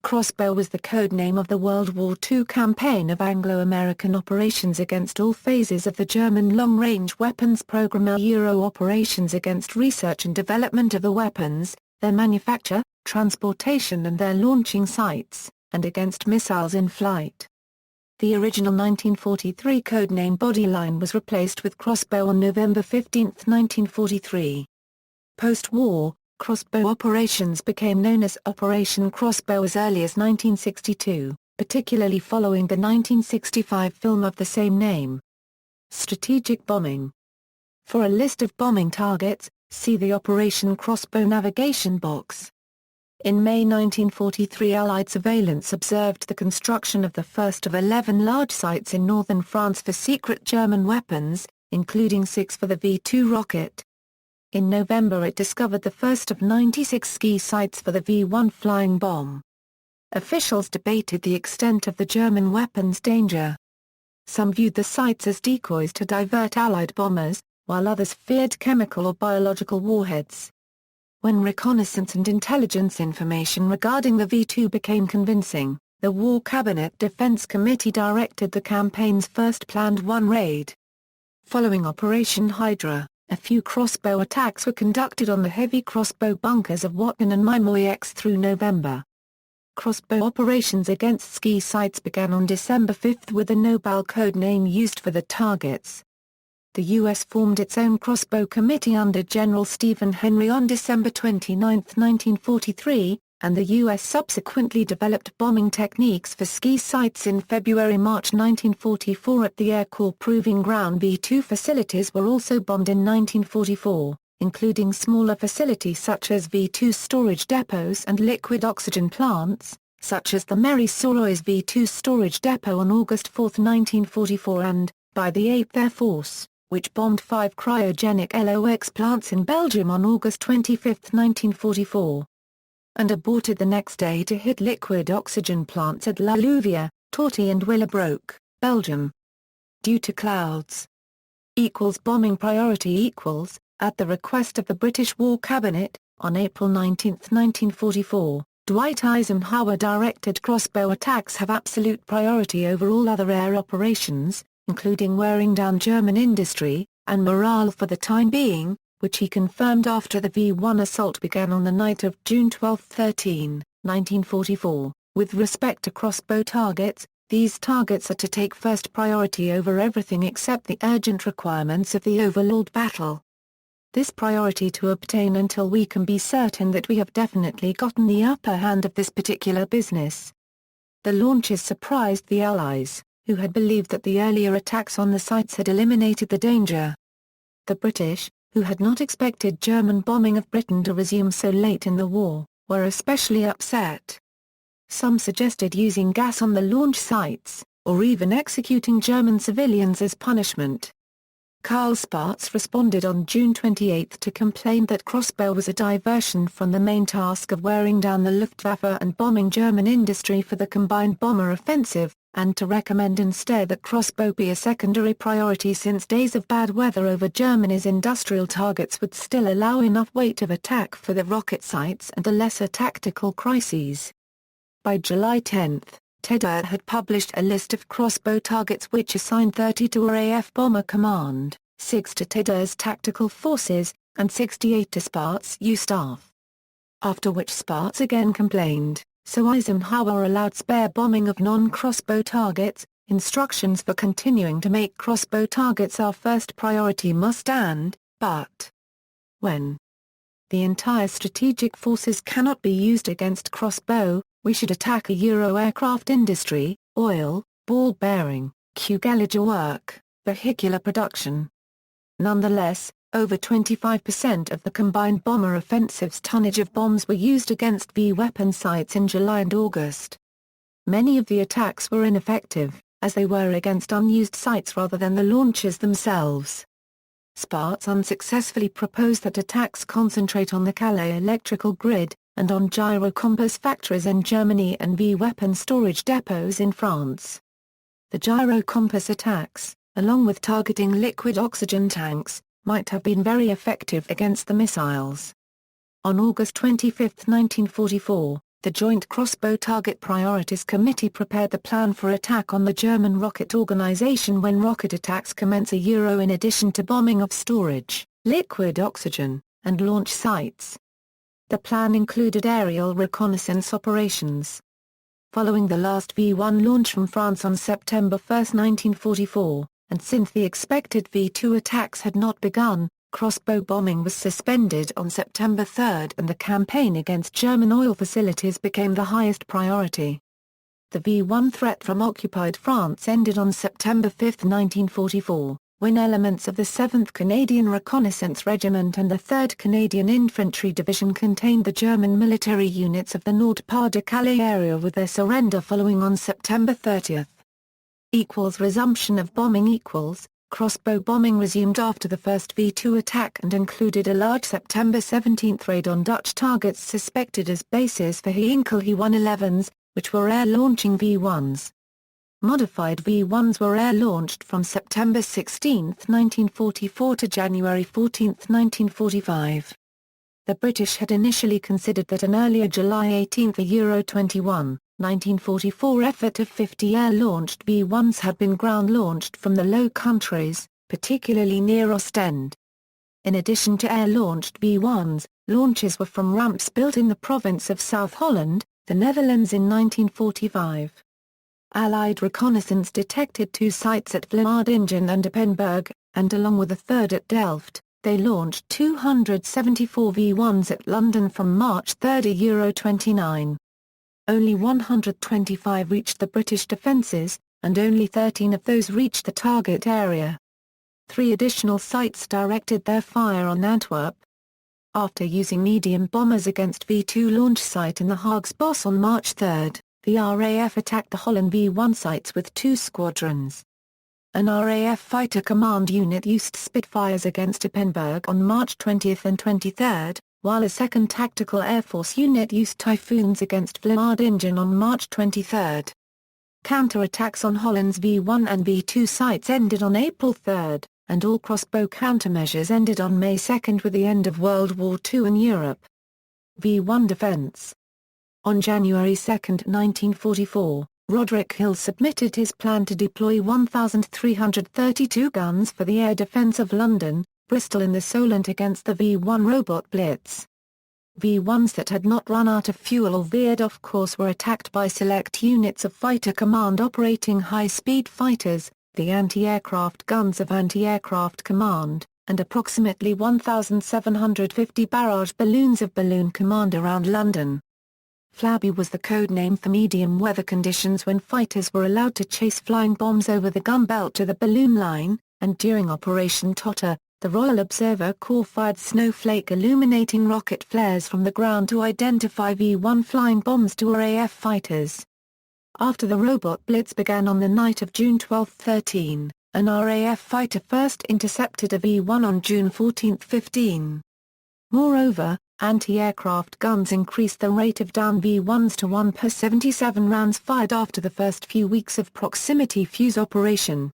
Crossbow was the code name of the World War II campaign of Anglo-American operations against all phases of the German long-range weapons program. Operations against research and development of the weapons, their manufacture, transportation and their launching sites, and against missiles in flight. The original 1943 codename Bodyline was replaced with Crossbow on November 15, 1943. Post-war, crossbow operations became known as Operation Crossbow as early as 1962, particularly following the 1965 film of the same name. Strategic bombing. For a list of bombing targets, see the Operation Crossbow navigation box. In May 1943, Allied surveillance observed the construction of the first of 11 large sites in northern France for secret German weapons, including 6 for the V-2 rocket. In November it discovered the first of 96 ski sites for the V-1 flying bomb. Officials debated the extent of the German weapons danger. Some viewed the sites as decoys to divert Allied bombers, while others feared chemical or biological warheads. When reconnaissance and intelligence information regarding the V-2 became convincing, the War Cabinet Defense Committee directed the campaign's first planned one raid. Following Operation Hydra, a few crossbow attacks were conducted on the heavy crossbow bunkers of Watten and Mimoix through November. Crossbow operations against ski sites began on December 5 with the Nobel code name used for the targets. The U.S. formed its own crossbow committee under General Stephen Henry on December 29, 1943, and the U.S. subsequently developed bombing techniques for ski sites in February-March 1944 at the Air Corps Proving Ground. V-2 facilities were also bombed in 1944, including smaller facilities such as V-2 storage depots and liquid oxygen plants, such as the Mary-Sorois V-2 storage depot on August 4, 1944 and, by the 8th Air Force, which bombed 5 cryogenic LOX plants in Belgium on August 25, 1944. And aborted the next day to hit liquid oxygen plants at La Louvière, Torty and Willebroek, Belgium. Due to clouds. Bombing priority at the request of the British War Cabinet, on April 19, 1944, Dwight Eisenhower directed crossbow attacks have absolute priority over all other air operations, including wearing down German industry, and morale for the time being, which he confirmed after the V-1 assault began on the night of June 12-13, 1944. With respect to crossbow targets, these targets are to take first priority over everything except the urgent requirements of the overlord battle. This priority to obtain until we can be certain that we have definitely gotten the upper hand of this particular business. The launches surprised the Allies, who had believed that the earlier attacks on the sites had eliminated the danger. The British, who had not expected German bombing of Britain to resume so late in the war, were especially upset. Some suggested using gas on the launch sites, or even executing German civilians as punishment. Karl Spaatz responded on June 28 to complain that crossbow was a diversion from the main task of wearing down the Luftwaffe and bombing German industry for the combined bomber offensive, and to recommend instead that crossbow be a secondary priority since days of bad weather over Germany's industrial targets would still allow enough weight of attack for the rocket sites and the lesser tactical crises. By July 10, Tedder had published a list of crossbow targets which assigned 30 to RAF Bomber Command, 6 to Tedder's tactical forces, and 68 to Spaatz' U staff. After which Spaatz again complained, so Eisenhower allowed spare bombing of non-crossbow targets. Instructions for continuing to make crossbow targets our first priority must stand, but when the entire strategic forces cannot be used against crossbow, we should attack a Euro aircraft industry, oil, ball bearing, fuselage work, vehicular production. Nonetheless, over 25% of the combined bomber offensive's tonnage of bombs were used against V-weapon sites in July and August. Many of the attacks were ineffective, as they were against unused sites rather than the launchers themselves. Spaatz unsuccessfully proposed that attacks concentrate on the Calais electrical grid, and on gyrocompass factories in Germany and V-weapon storage depots in France. The gyrocompass attacks, along with targeting liquid oxygen tanks, might have been very effective against the missiles. On August 25, 1944, the Joint Crossbow Target Priorities Committee prepared the plan for attack on the German rocket organization when rocket attacks commence. In addition to bombing of storage, liquid oxygen, and launch sites. The plan included aerial reconnaissance operations. Following the last V1 launch from France on September 1, 1944, and since the expected V2 attacks had not begun, crossbow bombing was suspended on September 3 and the campaign against German oil facilities became the highest priority. The V1 threat from occupied France ended on September 5, 1944, when elements of the 7th Canadian Reconnaissance Regiment and the 3rd Canadian Infantry Division contained the German military units of the Nord-Pas-de-Calais area with their surrender following on September 30. Resumption of bombing crossbow bombing resumed after the first V2 attack and included a large September 17 raid on Dutch targets suspected as bases for Heinkel He-111s, which were air-launching V1s. Modified V1s were air-launched from September 16, 1944 to January 14, 1945. The British had initially considered that an earlier July 18 Euro 21, 1944 effort of 50 air-launched V1s had been ground-launched from the Low Countries, particularly near Ostend. In addition to air-launched V1s, launches were from ramps built in the province of South Holland, the Netherlands in 1945. Allied reconnaissance detected 2 sites at Vlaardingen and Appenburg, and along with a third at Delft, they launched 274 V1s at London from March 3 Euro 29. Only 125 reached the British defences, and only 13 of those reached the target area. 3 additional sites directed their fire on Antwerp. After using medium bombers against V2 launch site in the Haagsbos on March 3, the RAF attacked the Holland V1 sites with 2 squadrons. An RAF Fighter Command unit used Spitfires against Appenburg on March 20 and 23, while a 2nd Tactical Air Force unit used Typhoons against Vlaardingen on March 23. Counter-attacks on Holland's V1 and V2 sites ended on April 3, and all crossbow countermeasures ended on May 2 with the end of World War II in Europe. V1 defense. On January 2, 1944, Roderick Hill submitted his plan to deploy 1,332 guns for the air defense of London, Bristol and the Solent against the V1 robot blitz. V1s that had not run out of fuel or veered off course were attacked by select units of Fighter Command operating high-speed fighters, the anti-aircraft guns of Anti-Aircraft Command, and approximately 1,750 barrage balloons of Balloon Command around London. Flabby was the code name for medium weather conditions when fighters were allowed to chase flying bombs over the gun belt to the balloon line, and during Operation Totter, the Royal Observer Corps fired snowflake illuminating rocket flares from the ground to identify V1 flying bombs to RAF fighters. After the robot blitz began on the night of June 12-13, an RAF fighter first intercepted a V1 on June 14-15. Moreover, anti-aircraft guns increased the rate of down V1s to 1 per 77 rounds fired after the first few weeks of proximity fuse operation.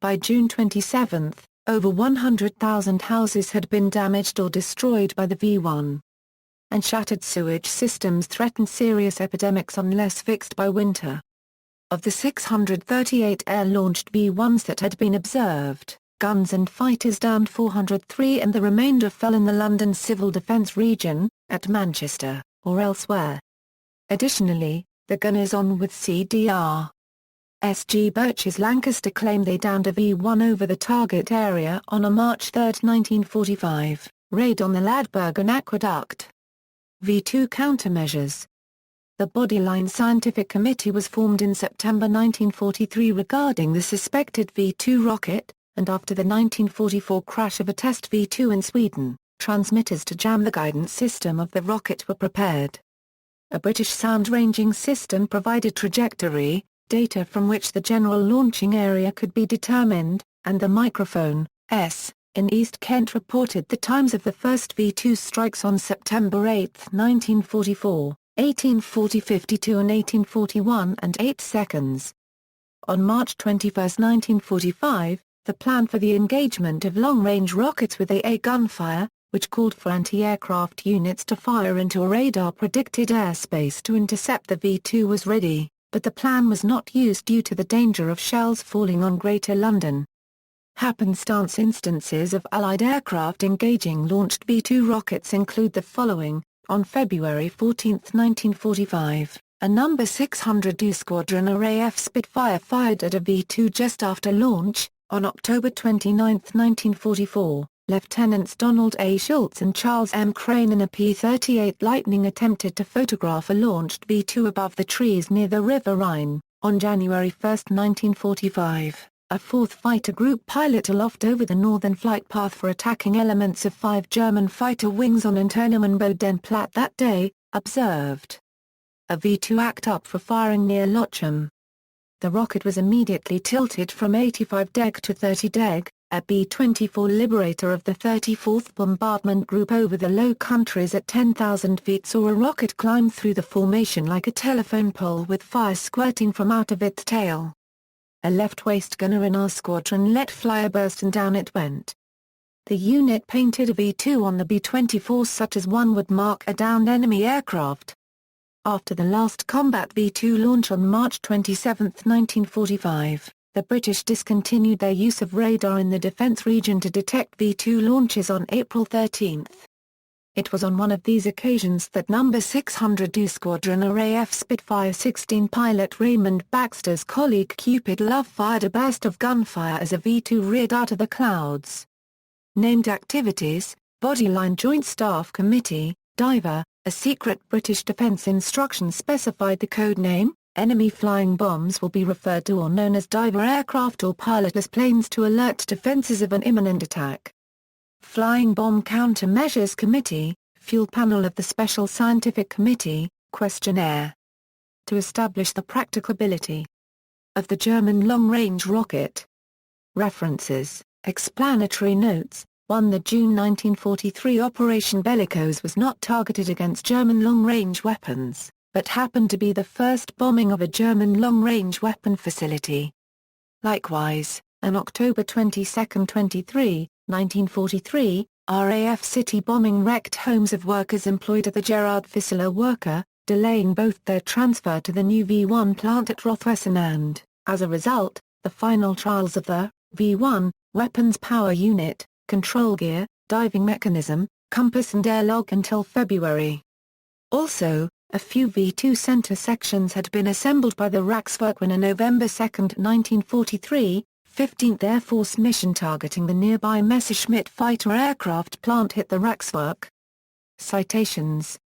By June 27, over 100,000 houses had been damaged or destroyed by the V1. And shattered sewage systems threatened serious epidemics unless fixed by winter. Of the 638 air-launched V1s that had been observed, guns and fighters downed 403 and the remainder fell in the London Civil Defence region, at Manchester, or elsewhere. Additionally, the gunners on with CDR. S.G. Birch's Lancaster claimed they downed a V1 over the target area on a March 3, 1945, raid on the Ladbergen Aqueduct. V2 countermeasures. The Bodyline Scientific Committee was formed in September 1943 regarding the suspected V2 rocket, and after the 1944 crash of a test V2 in Sweden, transmitters to jam the guidance system of the rocket were prepared. A British sound ranging system provided trajectory, data from which the general launching area could be determined, and the microphone, in East Kent reported the times of the first V2 strikes on September 8, 1944, 1840-52 and 1841 and 8 seconds. On March 21, 1945, the plan for the engagement of long-range rockets with AA gunfire, which called for anti-aircraft units to fire into a radar-predicted airspace to intercept the V-2 was ready, but the plan was not used due to the danger of shells falling on Greater London. Happenstance instances of Allied aircraft engaging launched V-2 rockets include the following: on February 14, 1945, a No. 602 Squadron RAF Spitfire fired at a V-2 just after launch. On October 29, 1944, Lieutenants Donald A. Schultz and Charles M. Crane in a P-38 Lightning attempted to photograph a launched V-2 above the trees near the River Rhine. On January 1, 1945, a 4th Fighter Group pilot aloft over the northern flight path for attacking elements of 5 German fighter wings on Antietam and Bodenplatte that day, observed a V-2 act up for firing near Lochum. The rocket was immediately tilted from 85 deg to 30 deg. A B-24 Liberator of the 34th Bombardment Group over the Low Countries at 10,000 feet saw a rocket climb through the formation like a telephone pole with fire squirting from out of its tail. A left waist gunner in our squadron let fly a burst and down it went. The unit painted a V-2 on the B-24 such as one would mark a downed enemy aircraft. After the last combat V-2 launch on March 27, 1945, the British discontinued their use of radar in the defence region to detect V-2 launches on April 13. It was on one of these occasions that No. 602 Squadron RAF Spitfire 16 pilot Raymond Baxter's colleague Cupid Love fired a burst of gunfire as a V-2 reared out of the clouds. Named activities: Bodyline Joint Staff Committee, Diver. A secret British defence instruction specified the code name. Enemy flying bombs will be referred to or known as diver aircraft or pilotless planes to alert defences of an imminent attack. Flying Bomb Countermeasures Committee, Fuel Panel of the Special Scientific Committee, Questionnaire. To establish the practicability of the German long-range rocket. References, explanatory notes. 1. The June 1943 Operation Bellicose was not targeted against German long-range weapons, but happened to be the first bombing of a German long-range weapon facility. Likewise, an October 22, 1943, RAF city bombing wrecked homes of workers employed at the Gerard Fissler worker, delaying both their transfer to the new V1 plant at Rothwesen and, as a result, the final trials of the V1 weapons power unit, control gear, diving mechanism, compass and airlock until February. Also, a few V-2 center sections had been assembled by the Reichswerk when a November 2, 1943, 15th Air Force mission targeting the nearby Messerschmitt fighter aircraft plant hit the Reichswerk. Citations.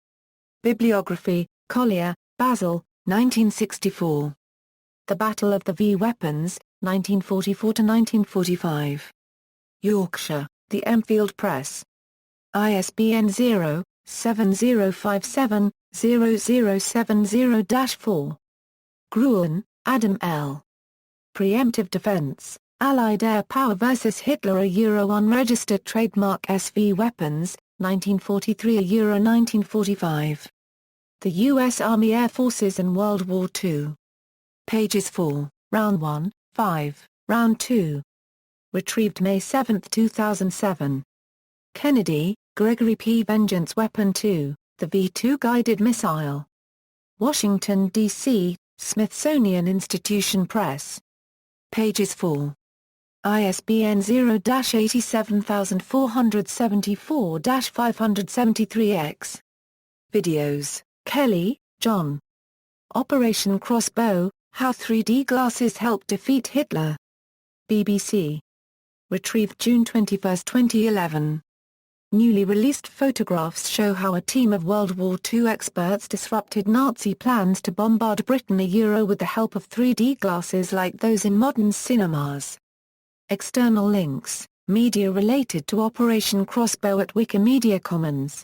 Bibliography, Collier, Basil, 1964. The Battle of the V-Weapons, 1944–1945. Yorkshire, The Enfield Press. ISBN 0-7057-0070-4. Gruen, Adam L. Preemptive Defense, Allied Air Power vs. Hitler Unregistered Trademark SV Weapons, 1943–1945. The U.S. Army Air Forces in World War II. Pages 4, Round 1, 5, Round 2. Retrieved May 7, 2007. Kennedy, Gregory P. Vengeance Weapon 2, the V-2 Guided Missile. Washington, D.C., Smithsonian Institution Press. Pages 4. ISBN 0-87474-573-X. Videos, Kelly, John. Operation Crossbow, How 3D Glasses Helped Defeat Hitler. BBC. Retrieved June 21, 2011. Newly released photographs show how a team of World War II experts disrupted Nazi plans to bombard Britain with the help of 3D glasses like those in modern cinemas. External links, media related to Operation Crossbow at Wikimedia Commons.